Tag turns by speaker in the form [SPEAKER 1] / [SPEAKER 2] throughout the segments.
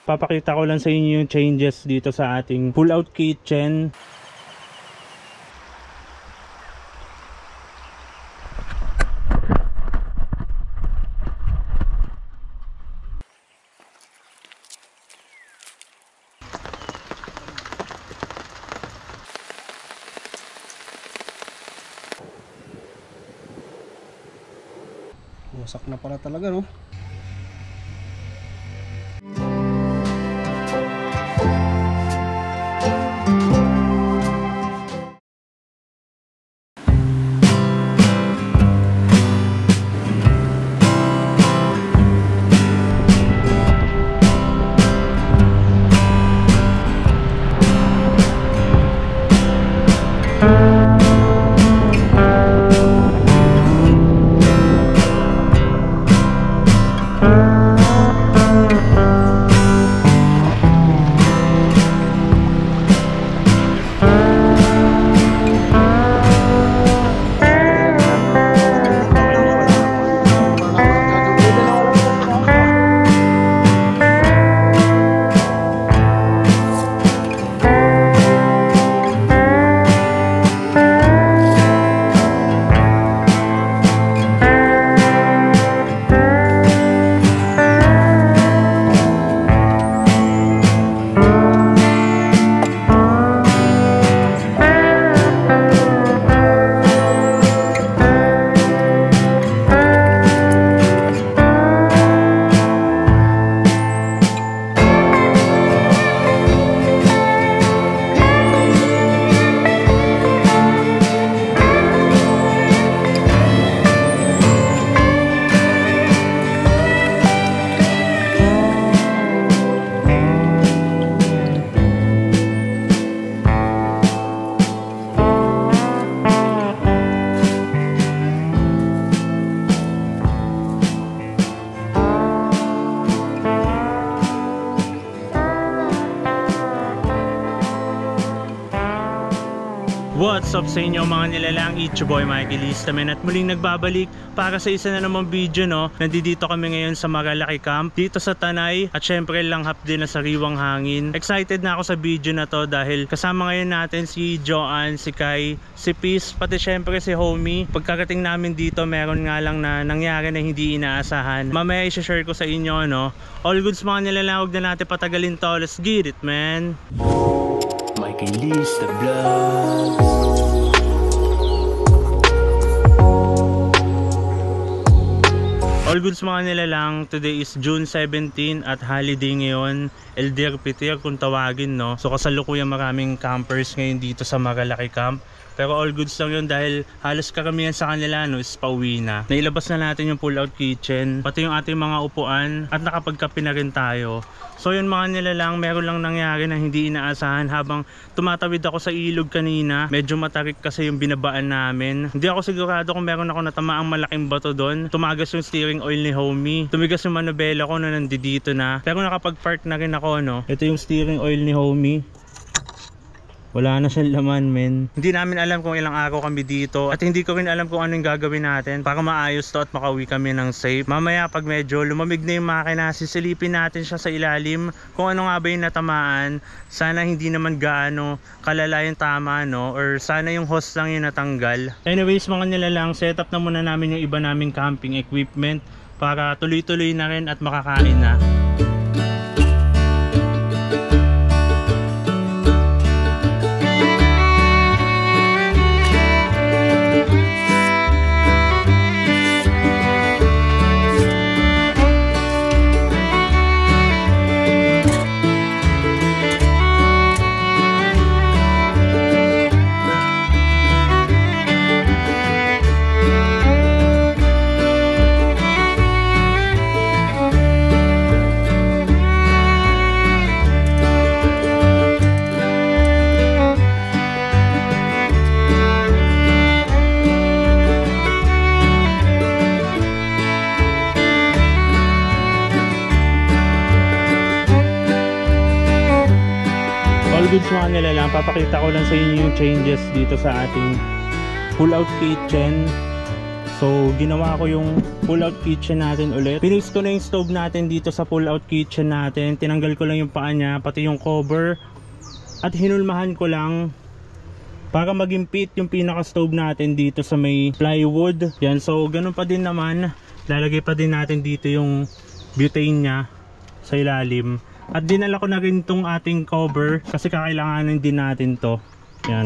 [SPEAKER 1] Papakita ko lang sa inyo yung changes dito sa ating pull-out kitchen.
[SPEAKER 2] Wasak na pala talaga, no?
[SPEAKER 1] What's up sa inyo mga nilalang, it's your boy Mikey Listamen at muling nagbabalik para sa isa na namang video, no. Nandito kami ngayon sa Magalaki Camp dito sa Tanay at syempre langhap din na sariwang hangin. Excited na ako sa video na to dahil kasama ngayon natin si Joanne, si Kai, si Peace, pati syempre si Homie. Pagkarating namin dito meron nga lang na nangyari na hindi inaasahan. Mamaya i-share ko sa inyo, no. All goods mga nilalang, huwag na natin patagalin to. Let's get it, man.
[SPEAKER 3] Mikey Lista Vlogs.
[SPEAKER 1] All goods mga nilalang, today is June 17 at holiday ngayon, Elder Peter kung tawagin, no. So kasalukuyan maraming campers ngayon dito sa Magalaki Camp. Pero all goods lang yun dahil halos karamihan sa kanila, no, is pauwi na. Nailabas na natin yung pull-out kitchen, pati yung ating mga upuan at nakapagkape na rin tayo. So yun mga nilalang, meron lang nangyari na hindi inaasahan habang tumatawid ako sa ilog kanina. Medyo matarik kasi yung binabaan namin. Hindi ako sigurado kung meron ako natamaang malaking bato doon. Tumagas yung steering oil ni Homie. Tumigas yung manubela ko na nandito na. Pero nakapag-park na rin ako, no. Ito yung steering oil ni Homie. Wala na siyang laman, men. Hindi namin alam kung ilang araw kami dito at hindi ko rin alam kung anong gagawin natin para maayos to at makauwi kami ng safe. Mamaya pag medyo lumamig na yung makina, sisilipin natin siya sa ilalim kung ano nga ba yung natamaan. Sana hindi naman gaano kalala yung tama, no, or sana yung hose lang yung natanggal. Anyways mga nilalang, set up na muna namin yung iba naming camping equipment para tuloy-tuloy na rin at makakain na. Goods mga nilalang, papakita ko lang sa inyo yung changes dito sa ating pull-out kitchen. So ginawa ko yung pull-out kitchen natin ulit. Pinix ko na yung stove natin dito sa pull-out kitchen natin. Tinanggal ko lang yung paa niya, pati yung cover. At hinulmahan ko lang para maging fit yung pinaka stove natin dito sa may plywood. Yan, so ganun pa din naman. Lalagay pa din natin dito yung butane niya sa ilalim. At dinala ko na rin tong ating cover kasi kakailanganin din natin to. Yan.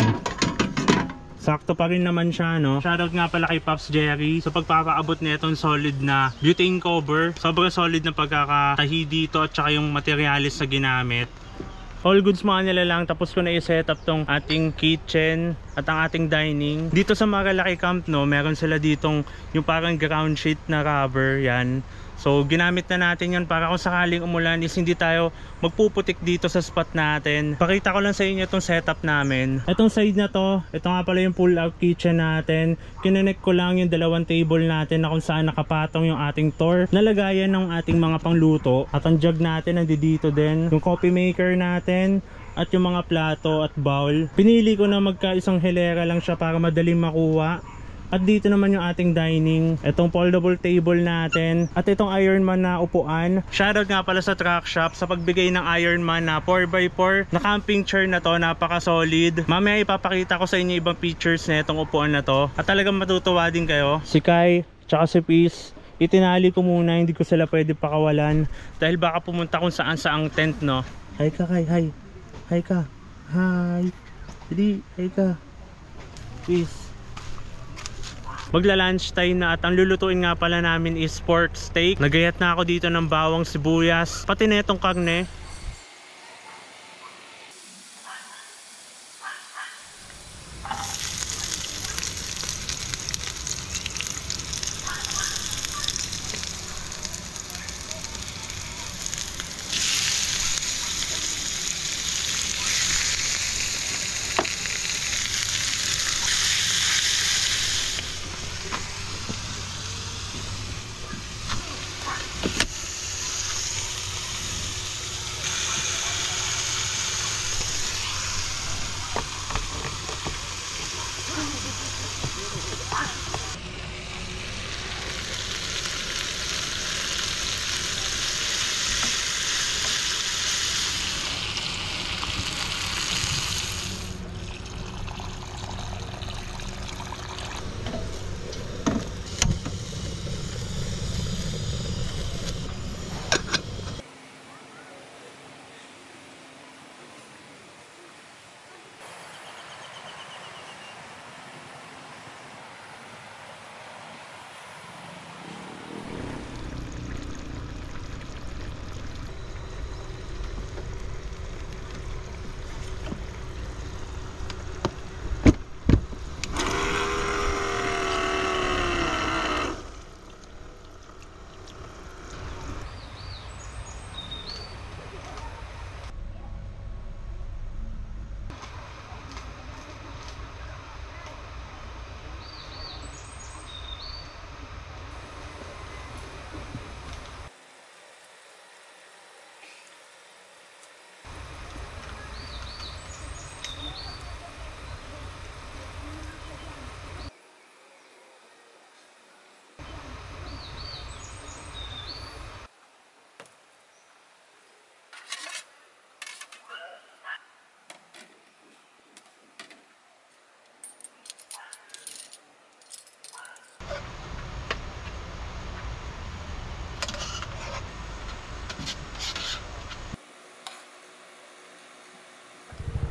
[SPEAKER 1] Sakto pa rin naman siya, no? Shoutout nga pala kay Pops Jerry sa pagpapaabot na itong solid na butane cover. Sobrang solid na pagkakatahi dito at saka yung materialis na ginamit. All goods mga nila lang. Tapos ko na i-set up tong ating kitchen at ang ating dining. Dito sa Magalaki Camp, no, meron sila ditong yung parang ground sheet na rubber. Yan. So ginamit na natin yan para kung sakaling umulan is hindi tayo magpuputik dito sa spot natin. Pakita ko lang sa inyo itong setup namin. Itong side na to, ito nga pala yung pull out kitchen natin. Kinonect ko lang yung dalawang table natin na kung saan nakapatong yung ating door. Nalagayan ng ating mga pangluto. At ang jug natin nandito din. Yung coffee maker natin. At yung mga plato at bowl. Pinili ko na magkaisang hilera lang siya para madaling makuha. At dito naman yung ating dining. Itong foldable table natin. At itong Ironman na upuan. Shoutout nga pala sa truck shop sa pagbigay ng Ironman na 4x4 na camping chair na to. Napaka solid. Mamaya ipapakita ko sa inyo ibang features na itong upuan na to. At talagang matutuwa din kayo. Si Kai tsaka si Peace, itinali ko muna. Hindi ko sila pwede pakawalan. Dahil baka pumunta kung saan saang tent, no. Hi ka, Kai. Hi. Hi ka. Hi. Hindi. Hi ka. Peace. Magla-lunch time na at ang lulutuin nga pala namin is pork steak. Nagayat na ako dito ng bawang, sibuyas, pati na itong karne.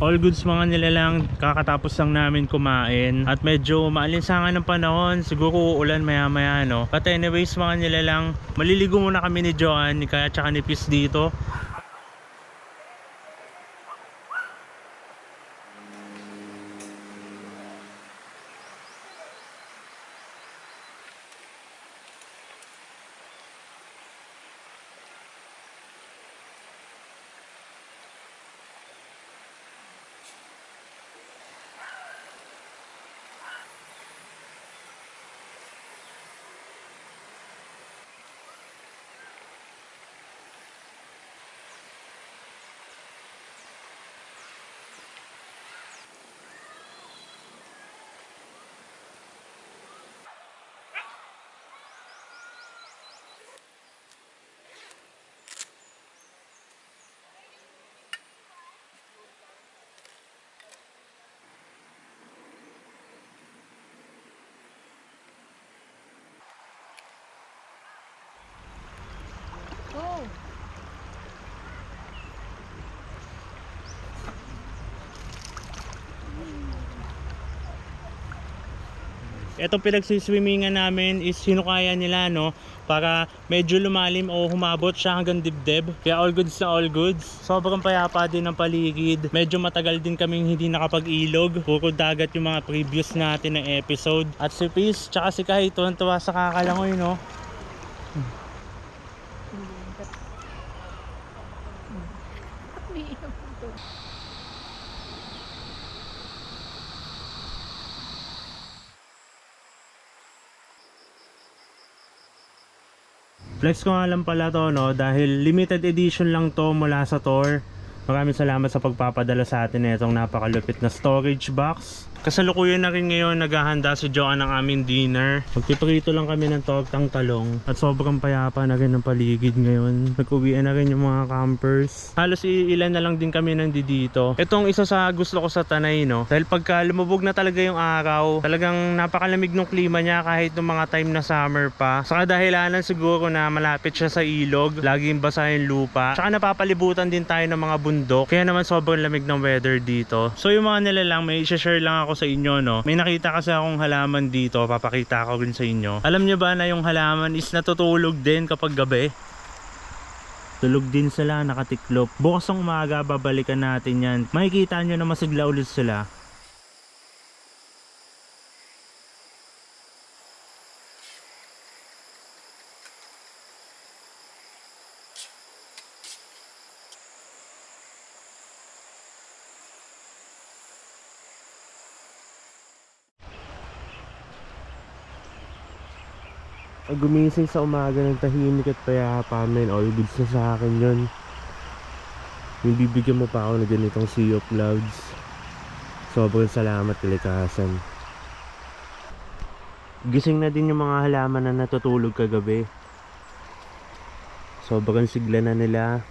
[SPEAKER 1] All goods mga nilalang, kakatapos lang namin kumain at medyo maalinsangan ng panahon, siguro uulan maya maya, no. But anyways mga nilalang, maliligo muna kami ni Joan, ni Kaya tsaka ni Peace dito. Itong pinagsiswimmingan namin is hinukaya nila, no? Para medyo lumalim o humabot siya hanggang dibdib. Kaya all goods na all goods. Sobrang payapa din ng paligid. Medyo matagal din kaming hindi nakapag-ilog. Puro dagat yung mga previous natin na episode. At si Peace, tsaka si Kai, tuwan-tuwa sa kakalangoy, no? Flex ko nga lang pala to, no, dahil limited edition lang to mula sa Tor. Maraming salamat sa pagpapadala sa atin nitong napakalupit na storage box. Kasalukuyan na rin ngayon naghahanda si Joanne ng aming dinner. Magpiprito lang kami ng tortang talong at sobrang payapa na rin ng paligid ngayon. Nag-uwian na rin yung mga campers. Halos ilan na lang din kami nandito. Itong isa sa gusto ko sa Tanay, no, dahil pagka lumubog na talaga yung araw, talagang napakalamig ng klima niya kahit ng mga time na summer pa. Saka dahilanan siguro na malapit siya sa ilog, laging basa yung lupa. Saka napapalibutan din tayo ng mga bundok, kaya naman sobrang lamig ng weather dito. So yung mga nilalang, may i-share lang ako sa inyo, no. May nakita kasi akong halaman dito, papakita ko rin sa inyo. Alam nyo ba na yung halaman is natutulog din kapag gabi? Tulog din sila, nakatiklop. Bukas ng umaga babalikan natin yan. Makikita nyo na masigla ulit sila. Gumising sa umaga ng tahimik at payapa, men, all goods na sa akin yun. Yung bibigyan mo pa ako na ganitong sea of clouds. Sobrang salamat, kalikasan. Gising na din yung mga halaman na natutulog kagabi. Sobrang sigla na nila.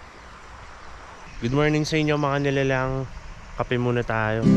[SPEAKER 1] Good morning sa inyo mga nilalang. Kape muna tayo.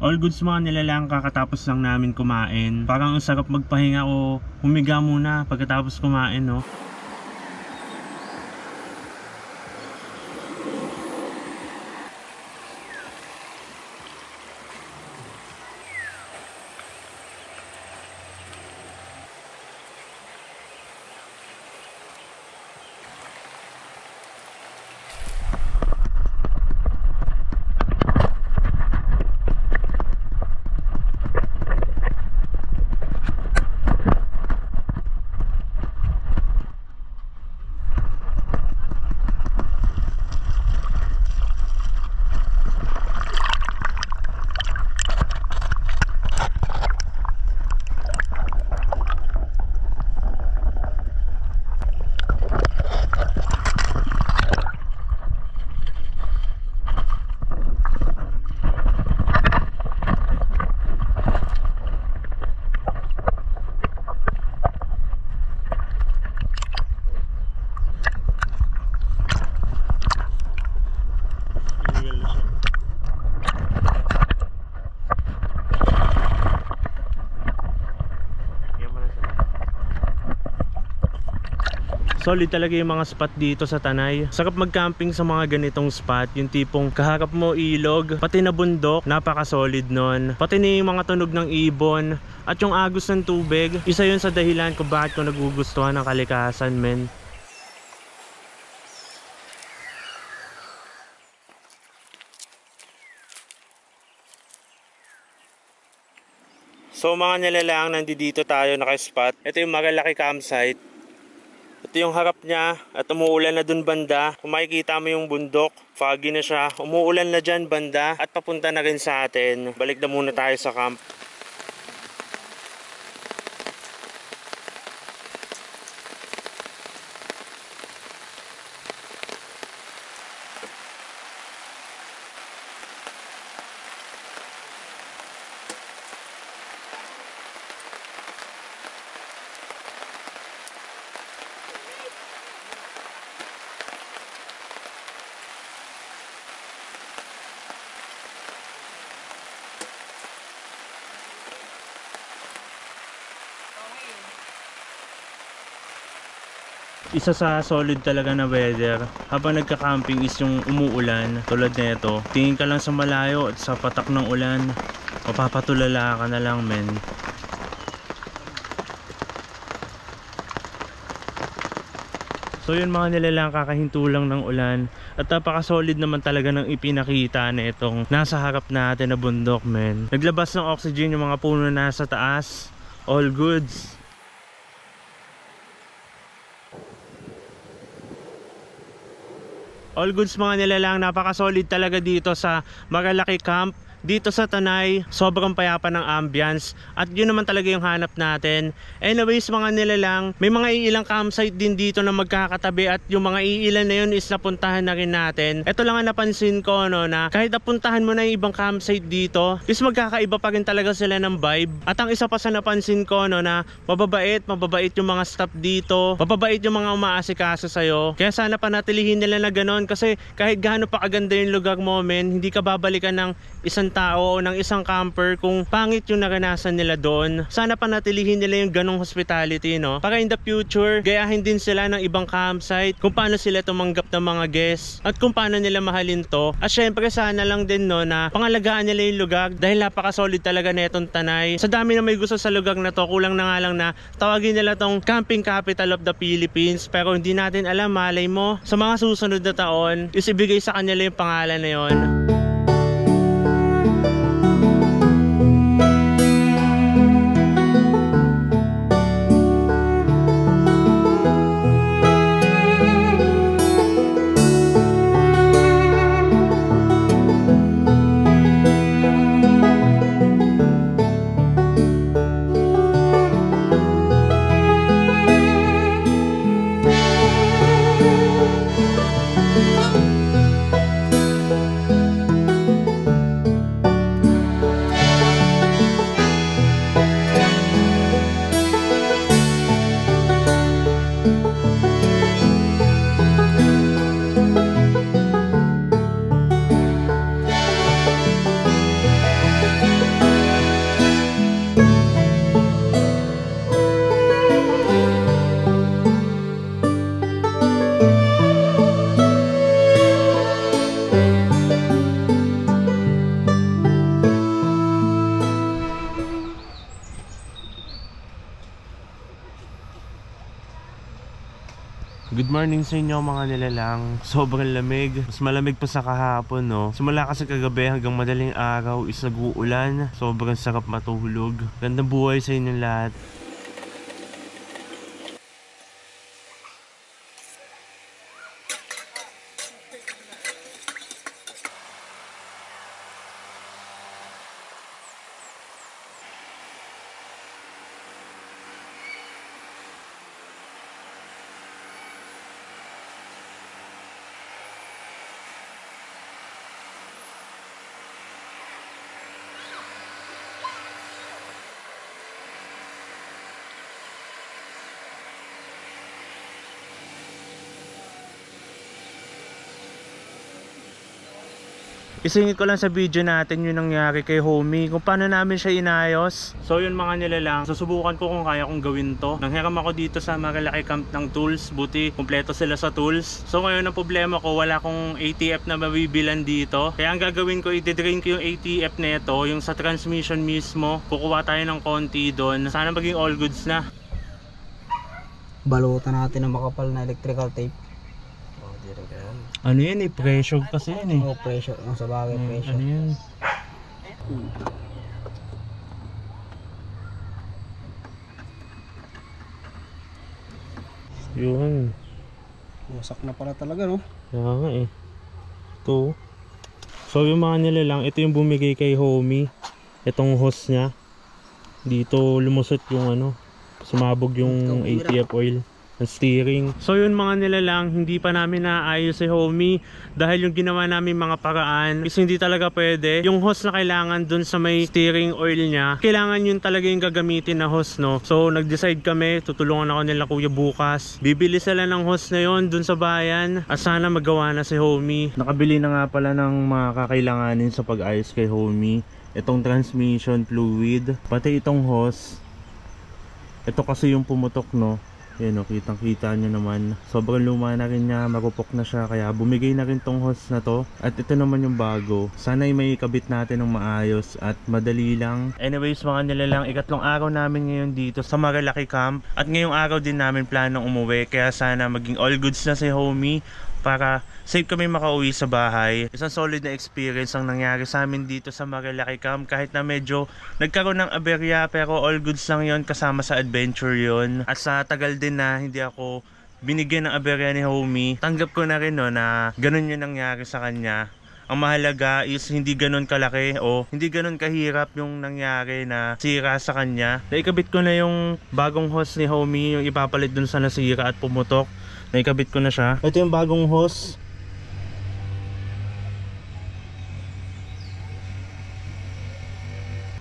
[SPEAKER 1] All goods mga nilalang, kakatapos lang namin kumain. Parang ang sarap magpahinga o humiga muna pagkatapos kumain, no? Solid talaga yung mga spot dito sa Tanay. Sarap mag-camping sa mga ganitong spot. Yung tipong kaharap mo ilog, pati na bundok, napaka-solid nun. Pati na yung mga tunog ng ibon at yung agos ng tubig. Isa yun sa dahilan kung bakit ko nagugustuhan ng kalikasan, men. So mga nilalang, nandito tayo naka-spot. Ito yung Magalaki campsite. Ito yung harap niya at umuulan na dun banda. Kung makikita mo yung bundok, foggy na siya. Umuulan na dyan banda at papunta na rin sa atin. Balik na muna tayo sa camp. Isa sa solid talaga na weather habang nagka-camping is yung umuulan tulad nito. Tingin ka lang sa malayo at sa patak ng ulan, mapapatulala ka na lang, men. So yun mga nilalang, kakahinto lang ng ulan at napaka-solid naman talaga ng ipinakita na itong nasa harap natin na bundok, men. Naglabas ng oxygen yung mga puno na nasa taas. All goods. All goods mga nilalang, napaka-solid talaga dito sa Magalaki Camp. Dito sa Tanay, sobrang payapa ng ambience at yun naman talaga yung hanap natin. Anyways mga nilalang, may mga iilang campsite din dito na magkakatabi at yung mga iilan na yun is napuntahan na rin natin. Ito lang ang napansin ko, no, na kahit napuntahan mo na yung ibang campsite dito, is magkakaiba pa rin talaga sila ng vibe. At ang isa pa sa napansin ko, no, na mababait yung mga staff dito, mababait yung mga umaasikaso sa'yo. Kaya sana panatilihin nila na ganon kasi kahit gaano pa kaganda yung lugar mo, men, hindi ka babalikan ng isang tao o ng isang camper kung pangit yung naranasan nila doon. Sana panatilihin nila yung ganong hospitality, no? Para in the future, gayahin din sila ng ibang campsite kung paano sila tumanggap ng mga guests at kung paano nila mahalin to. At syempre sana lang din, no, na pangalagaan nila yung lugar dahil napaka-solid talaga na itong Tanay. Sa dami na may gusto sa lugar na to, kulang na nga lang na tawagin nila tong camping capital of the Philippines, pero hindi natin alam, malay mo sa mga susunod na taon is ibigay sa kanila yung pangalan na yon. morning sa inyo mga nilalang. Sobrang lamig. Mas malamig pa sa kahapon, no? Simula kasi kagabi hanggang madaling araw is nag-uulan. Sobrang sarap matulog. Gandang buhay sa inyong lahat. Isingit ko lang sa video natin yung nangyari kay homie, kung paano namin siya inayos. So yun mga nilalang, susubukan ko kung kaya kong gawin to. Nanghiram ako dito sa Marilaki Camp ng tools, buti kumpleto sila sa tools. So ngayon ang problema ko, wala akong ATF na mabibilan dito. Kaya ang gagawin ko, i-drain ko yung ATF nito, yung sa transmission mismo. Kukuha tayo ng konti doon. Sana maging all goods na.
[SPEAKER 2] Balutan natin ng makapal na electrical tape.
[SPEAKER 1] Ano yan eh, pressure kasi yan eh.
[SPEAKER 2] Oh, pressure. Ang sa bagay, pressure.
[SPEAKER 1] Ano yan? Yun.
[SPEAKER 2] Wasak na pala talaga, no?
[SPEAKER 1] Kaya nga eh. Ito. So yung mga nilalang, ito yung bumigay kay homie. Itong hose niya. Dito lumusot yung ano, sumabog yung ATF oil ng steering. So yun mga nilalang, hindi pa namin naayos si homie dahil yung ginawa namin mga paraan is hindi talaga pwede. Yung hose na kailangan dun sa may steering oil niya, kailangan yun talaga yung gagamitin na hose, no? So nag-decide kami, tutulungan ako nila kuya bukas. Bibili sila ng hose na yun dun sa bayan at sana magawa na si homie. Nakabili na nga pala ng mga kakailanganin sa pag-ayos kay homie. Itong transmission fluid, pati itong hose. Ito kasi yung pumutok, no? Yan o, kitang kita nyo naman. Sobrang luma na rin niya, marupok na siya. Kaya bumigay na rin tong hose na to. At ito naman yung bago. Sana ay may kabit natin ng maayos at madali lang. Anyways mga nilalang, ikatlong araw namin ngayon dito sa Marilaki Camp. At ngayong araw din namin planong umuwi. Kaya sana maging all goods na si homie para safe kami makauwi sa bahay. Isang solid na experience ang nangyari sa amin dito sa Marilaki Camp. Kahit na medyo nagkaroon ng aberya, pero all goods lang yon, kasama sa adventure yon. At sa tagal din na hindi ako binigyan ng aberya ni homie, tanggap ko na rin no, na ganun yung nangyari sa kanya. Ang mahalaga is hindi ganun kalaki o hindi ganun kahirap yung nangyari na sira sa kanya. Naikabit ko na yung bagong hose ni homie, yung ipapalit dun sa nasira at pumutok. Naikabit ko na siya. Ito yung bagong hose.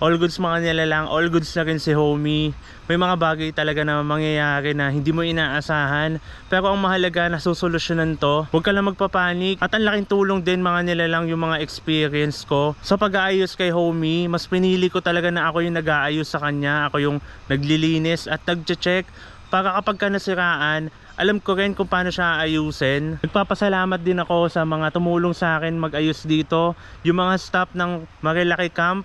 [SPEAKER 1] All goods mga nilalang, all goods na rin si homie. May mga bagay talaga na mangyayari na hindi mo inaasahan, pero ang mahalaga na susolusyonan to. Huwag ka lang magpapanik. At ang laking tulong din mga nilalang yung mga experience ko sa pag-aayos kay homie. Mas pinili ko talaga na ako yung nag-aayos sa kanya, ako yung naglilinis at nag-check para kapag ka nasiraan, alam ko rin kung paano siya ayusin. Nagpapasalamat din ako sa mga tumulong sa akin mag-ayos dito, yung mga staff ng Marilaki Camp.